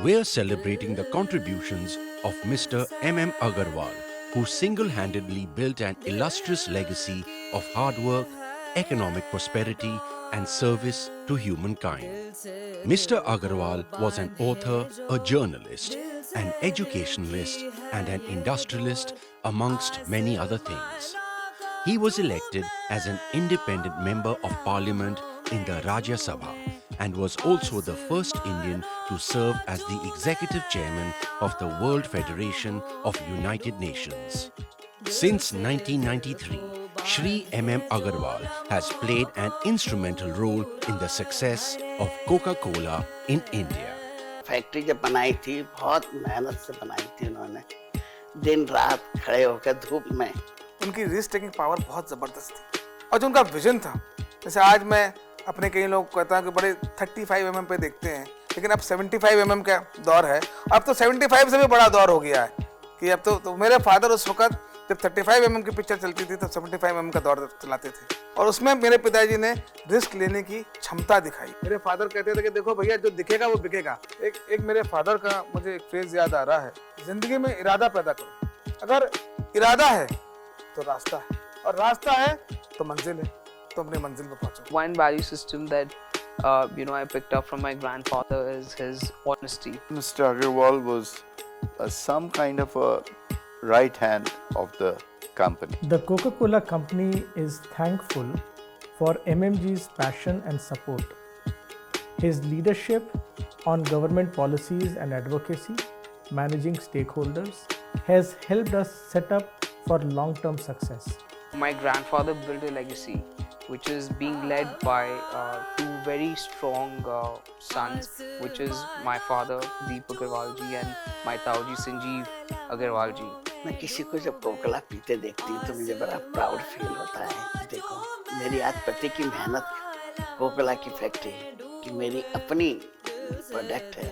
we're celebrating the contributions of Mr. M.M. Agarwal, who single-handedly built an illustrious legacy of hard work, economic prosperity, and service to humankind. Mr. Agarwal was an author, a journalist, an educationalist, and an industrialist, amongst many other things. He was elected as an independent member of parliament in the Rajya Sabha and was also the first Indian to serve as the executive chairman of the World Federation of United Nations. Since 1993, Shri M.M. Agarwal has played an instrumental role in the success of Coca-Cola in India. Factory जब बनाई थी बहुत मेहनत से बनाई थी उन्होंने, दिन रात खड़े होकर धूप में। उनकी रिस्क टेकिंग पावर बहुत ज़बरदस्त थी और जो उनका विजन था, जैसे आज मैं अपने कई लोग कहता हूँ कि बड़े 35 mm पे देखते हैं, लेकिन अब 75 mm का दौर है। अब तो 75 से भी बड़ा दौर हो गया है कि अब तो मेरे फादर उस वक्त जब 35 mm की पिक्चर चलती थी तब 75 mm का दौर चलाते थे और उसमें मेरे पिताजी ने रिस्क लेने की क्षमता दिखाई। मेरे फादर कहते थे कि देखो भैया, जो दिखेगा वो बिकेगा। एक मेरे फादर का मुझे एक फ्रेज याद आ रहा है, जिंदगी में इरादा पैदा करो। अगर इरादा है तो रास्ता है और रास्ता है तो मंजिल है, तो अपने मंजिल पे पहुंचो। One value system that I picked up from my grandfather is his honesty. Mr. Agarwal was some kind of a right hand of the company. The Coca-Cola company is thankful for MMG's passion and support. His leadership on government policies and advocacy, managing stakeholders, has helped us set up for long-term success. My grandfather built a legacy which is being led by two very strong sons, which is my father Deepak Agarwal ji and my Tauji Sanjeev Agarwal ji. मैं किसी को जब Coca Cola पीते देखती हूँ तो मुझे बड़ा प्राउड फील होता है। देखो, मेरी आज पति की मेहनत कोकोला की फैक्ट्री कि मेरी अपनी प्रोडक्ट है।